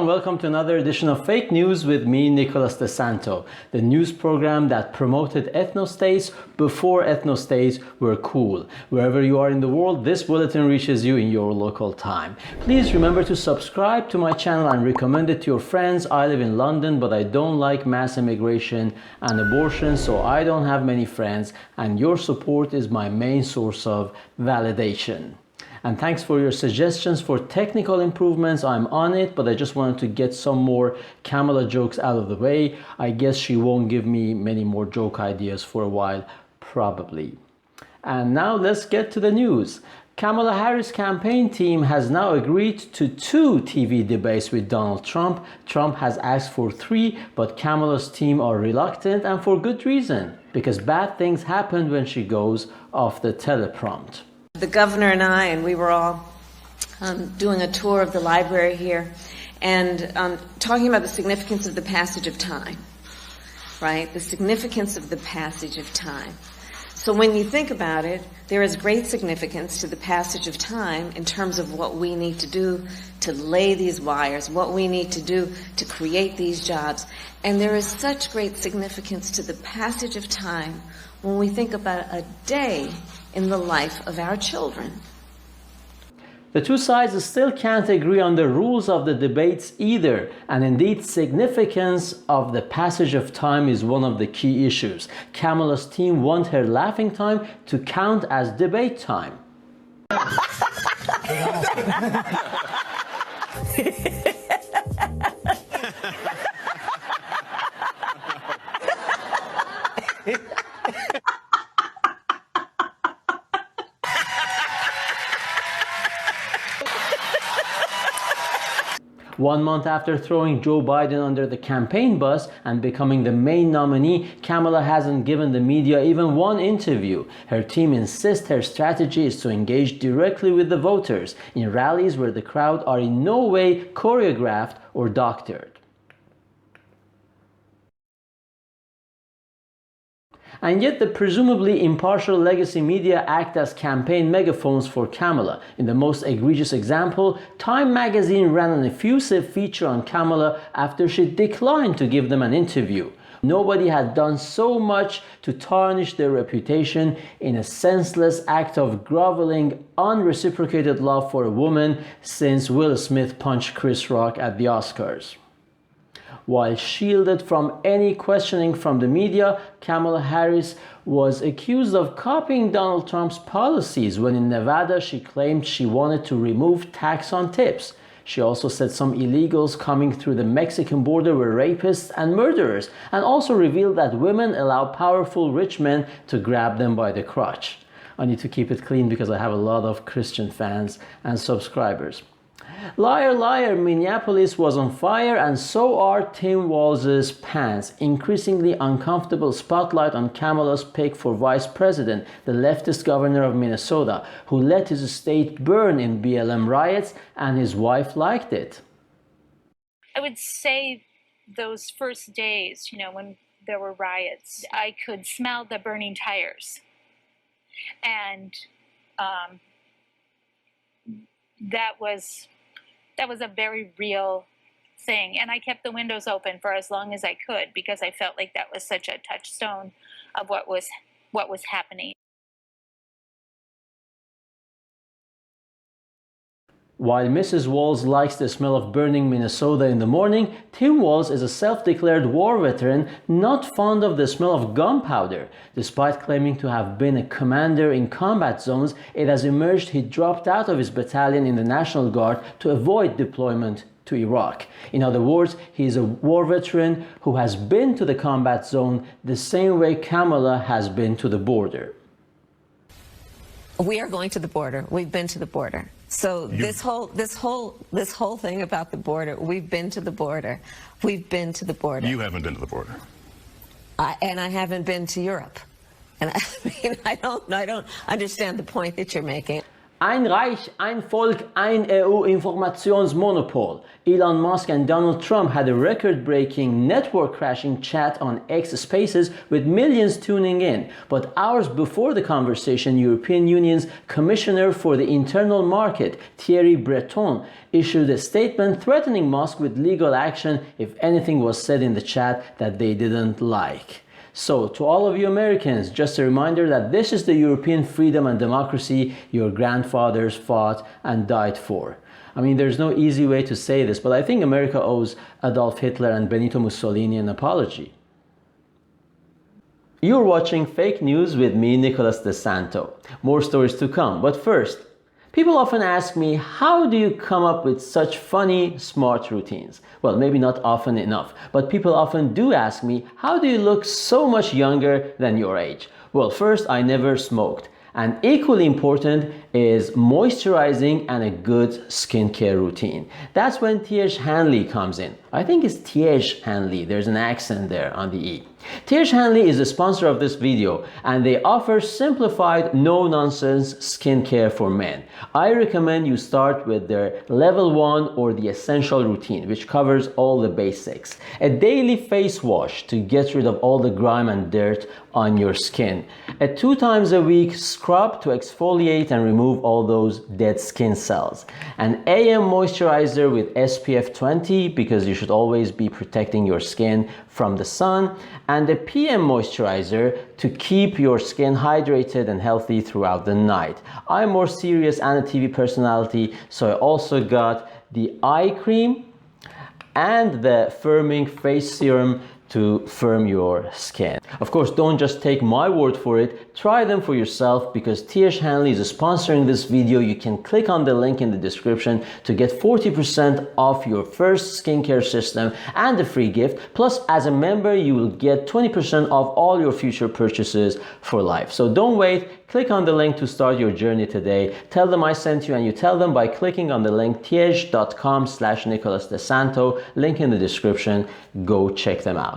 welcome to another edition of Fake News with me, Nicholas Santo, the news program that promoted ethno-states before ethno-states were cool. Wherever you are in the world, this bulletin reaches you in your local time. Please remember to subscribe to my channel and recommend it to your friends. I live in London, but I don't like mass immigration and abortion, so I don't have many friends, and your support is my main source of validation. And thanks for your suggestions for technical improvements. I'm on it, but I just wanted to get some more Kamala jokes out of the way. I guess she won't give me many more joke ideas for a while, probably. And now let's get to the news. Kamala Harris' campaign team has now agreed to 2 TV debates with Donald Trump. Trump has asked for 3, but Kamala's team are reluctant, and for good reason, because bad things happen when she goes off the teleprompt. The governor and we were all doing a tour of the library here and talking about the significance of the passage of time, right? The significance of the passage of time. So when you think about it, there is great significance to the passage of time in terms of what we need to do to lay these wires, what we need to do to create these jobs. And there is such great significance to the passage of time when we think about a day in the life of our children. The two sides still can't agree on the rules of the debates either, and indeed significance of the passage of time is one of the key issues. Kamala's team want her laughing time to count as debate time. One month after throwing Joe Biden under the campaign bus and becoming the main nominee, Kamala hasn't given the media even one interview. Her team insists her strategy is to engage directly with the voters in rallies where the crowd are in no way choreographed or doctored. And yet the presumably impartial legacy media act as campaign megaphones for Kamala. In the most egregious example, Time magazine ran an effusive feature on Kamala after she declined to give them an interview. Nobody had done so much to tarnish their reputation in a senseless act of groveling, unreciprocated love for a woman since Will Smith punched Chris Rock at the Oscars. While shielded from any questioning from the media, Kamala Harris was accused of copying Donald Trump's policies when in Nevada she claimed she wanted to remove tax on tips. She also said some illegals coming through the Mexican border were rapists and murderers, and also revealed that women allow powerful rich men to grab them by the crotch. I need to keep it clean because I have a lot of Christian fans and subscribers. Liar, liar, Minneapolis was on fire, and so are Tim Walz's pants. Increasingly uncomfortable spotlight on Kamala's pick for vice president, the leftist governor of Minnesota, who let his state burn in BLM riots, and his wife liked it. I would say those first days, when there were riots, I could smell the burning tires. And that was a very real thing. And I kept the windows open for as long as I could because I felt like that was such a touchstone of what was happening. While Mrs. Walz likes the smell of burning Minnesota in the morning, Tim Walz is a self-declared war veteran not fond of the smell of gunpowder. Despite claiming to have been a commander in combat zones, it has emerged he dropped out of his battalion in the National Guard to avoid deployment to Iraq. In other words, he is a war veteran who has been to the combat zone the same way Kamala has been to the border. We are going to the border. We've been to the border. So this whole thing about the border, we've been to the border. We've been to the border. You haven't been to the border. And I haven't been to Europe. And I don't understand the point that you're making. Ein Reich, ein Volk, ein EU-Informationsmonopol. Elon Musk and Donald Trump had a record-breaking, network-crashing chat on X Spaces with millions tuning in. But hours before the conversation, European Union's Commissioner for the Internal Market, Thierry Breton, issued a statement threatening Musk with legal action if anything was said in the chat that they didn't like. So, to all of you Americans, just a reminder that this is the European freedom and democracy your grandfathers fought and died for. I mean, there's no easy way to say this, but I think America owes Adolf Hitler and Benito Mussolini an apology. You're watching Fake News with me, Nicholas De Santo. More stories to come, but first, people often ask me, how do you come up with such funny, smart routines? Well, maybe not often enough, but people often do ask me, how do you look so much younger than your age? Well, first, I never smoked. And equally important is moisturizing and a good skincare routine. That's when Tiege Hanley comes in. I think it's Tiege Hanley. There's an accent there on the E. Tiege Hanley is the sponsor of this video, and they offer simplified, no-nonsense skincare for men. I recommend you start with their level 1 or the essential routine, which covers all the basics. A daily face wash to get rid of all the grime and dirt on your skin. A 2 times a week scrub to exfoliate and remove all those dead skin cells. An AM moisturizer with SPF 20 because you should always be protecting your skin from the sun, and a PM moisturizer to keep your skin hydrated and healthy throughout the night. I'm more serious and a TV personality, so I also got the eye cream and the firming face serum to firm your skin. Of course, don't just take my word for it, try them for yourself, because Tiege Hanley is sponsoring this video. You can click on the link in the description to get 40% off your first skincare system and a free gift. Plus, as a member, you will get 20% off all your future purchases for life. So don't wait, click on the link to start your journey today. Tell them I sent you, and you tell them by clicking on the link tiege.com/Nicholas De Santo, link in the description. Go check them out.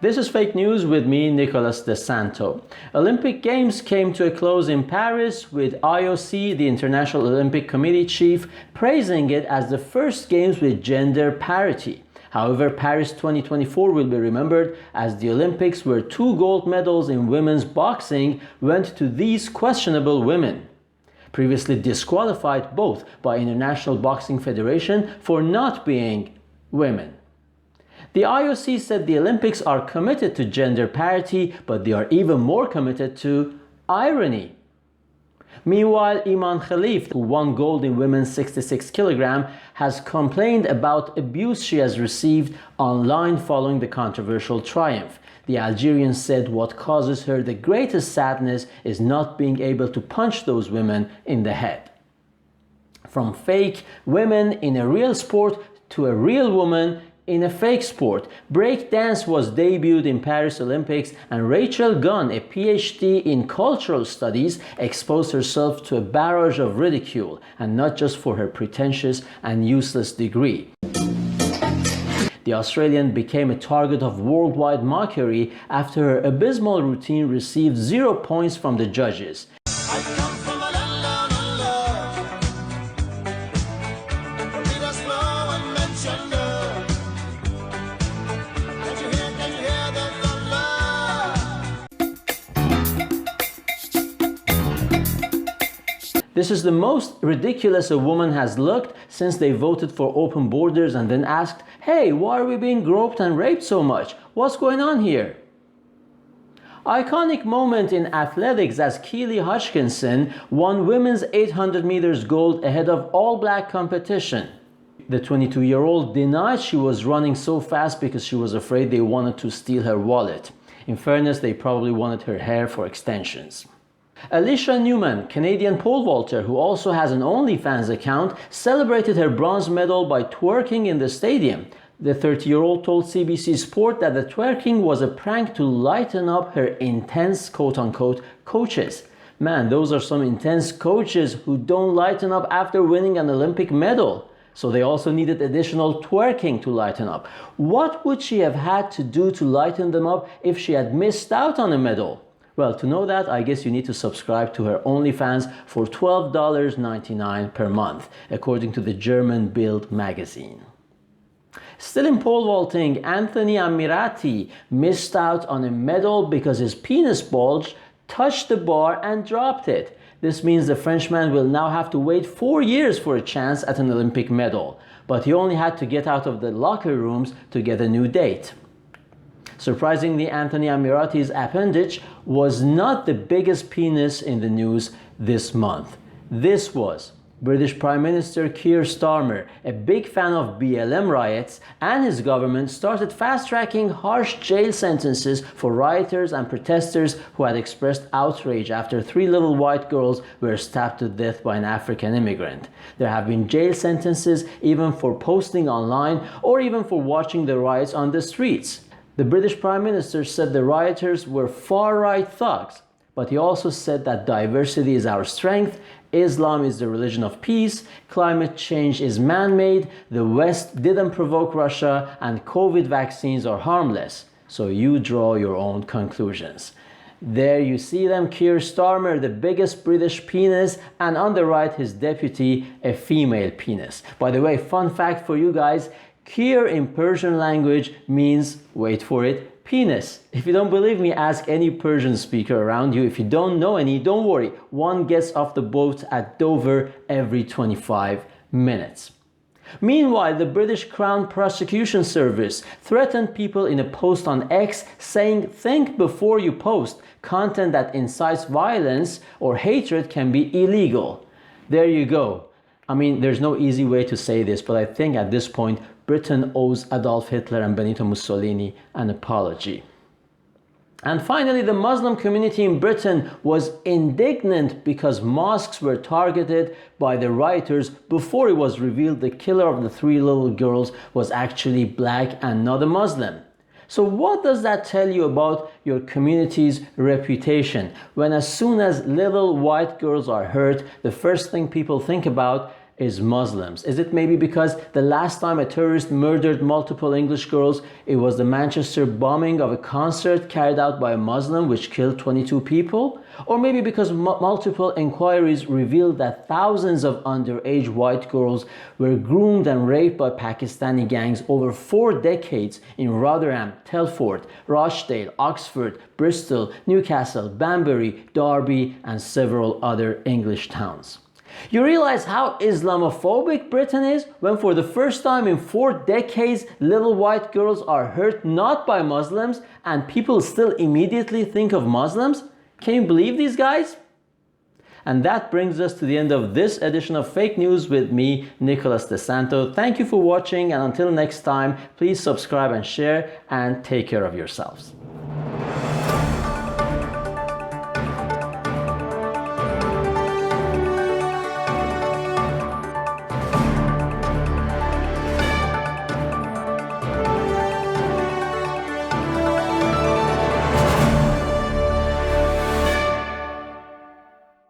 This is Fake News with me, Nicholas De Santo. Olympic Games came to a close in Paris with IOC, the International Olympic Committee chief, praising it as the first games with gender parity. However, Paris 2024 will be remembered as the Olympics where 2 gold medals in women's boxing went to these questionable women, previously disqualified both by International Boxing Federation for not being women. The IOC said the Olympics are committed to gender parity, but they are even more committed to irony. Meanwhile, Iman Khalif, who won gold in women's 66 kg, has complained about abuse she has received online following the controversial triumph. The Algerian said what causes her the greatest sadness is not being able to punch those women in the head. From fake women in a real sport to a real woman in a fake sport, break dance was debuted in Paris Olympics, and Rachel Gunn, a PhD in cultural studies, exposed herself to a barrage of ridicule, and not just for her pretentious and useless degree. The Australian became a target of worldwide mockery after her abysmal routine received 0 points from the judges. This is the most ridiculous a woman has looked since they voted for open borders and then asked, "Hey, why are we being groped and raped so much? What's going on here?" Iconic moment in athletics as Keely Hodgkinson won women's 800 meters gold ahead of all black competition. The 22-year-old denied she was running so fast because she was afraid they wanted to steal her wallet. In fairness, they probably wanted her hair for extensions. Alicia Newman, Canadian pole vaulter who also has an OnlyFans account, celebrated her bronze medal by twerking in the stadium. The 30-year-old told CBC Sport that the twerking was a prank to lighten up her intense quote-unquote coaches. Man, those are some intense coaches who don't lighten up after winning an Olympic medal. So they also needed additional twerking to lighten up. What would she have had to do to lighten them up if she had missed out on a medal? Well, to know that, I guess you need to subscribe to her OnlyFans for $12.99 per month, according to the German Bild magazine. Still in pole vaulting, Anthony Ammirati missed out on a medal because his penis bulge touched the bar and dropped it. This means the Frenchman will now have to wait 4 years for a chance at an Olympic medal, but he only had to get out of the locker rooms to get a new date. Surprisingly, Anthony Ammirati's appendage was not the biggest penis in the news this month. This was British Prime Minister Keir Starmer, a big fan of BLM riots, and his government started fast-tracking harsh jail sentences for rioters and protesters who had expressed outrage after 3 little white girls were stabbed to death by an African immigrant. There have been jail sentences even for posting online or even for watching the riots on the streets. The British Prime Minister said the rioters were far-right thugs, but he also said that diversity is our strength, Islam is the religion of peace, climate change is man-made, the West didn't provoke Russia, and COVID vaccines are harmless. So you draw your own conclusions. There you see them, Keir Starmer, the biggest British penis, and on the right his deputy, a female penis. By the way, fun fact for you guys, Keir in Persian language means, wait for it, penis. If you don't believe me, ask any Persian speaker around you. If you don't know any, don't worry. One gets off the boat at Dover every 25 minutes. Meanwhile, the British Crown Prosecution Service threatened people in a post on X saying, think before you post. Content that incites violence or hatred can be illegal. There you go. I mean, there's no easy way to say this, but I think at this point, Britain owes Adolf Hitler and Benito Mussolini an apology. And finally, the Muslim community in Britain was indignant because mosques were targeted by the rioters before it was revealed the killer of the 3 little girls was actually black and not a Muslim. So what does that tell you about your community's reputation when as soon as little white girls are hurt, the first thing people think about is Muslims? Is it maybe because the last time a terrorist murdered multiple English girls, it was the Manchester bombing of a concert carried out by a Muslim which killed 22 people? Or maybe because multiple inquiries revealed that thousands of underage white girls were groomed and raped by Pakistani gangs over 4 decades in Rotherham, Telford, Rochdale, Oxford, Bristol, Newcastle, Banbury, Derby, and several other English towns. You realize how Islamophobic Britain is when for the first time in 4 decades little white girls are hurt not by Muslims and people still immediately think of Muslims? Can you believe these guys? And that brings us to the end of this edition of Fake News with me, Nicholas De Santo. Thank you for watching, and until next time, please subscribe and share, and take care of yourselves.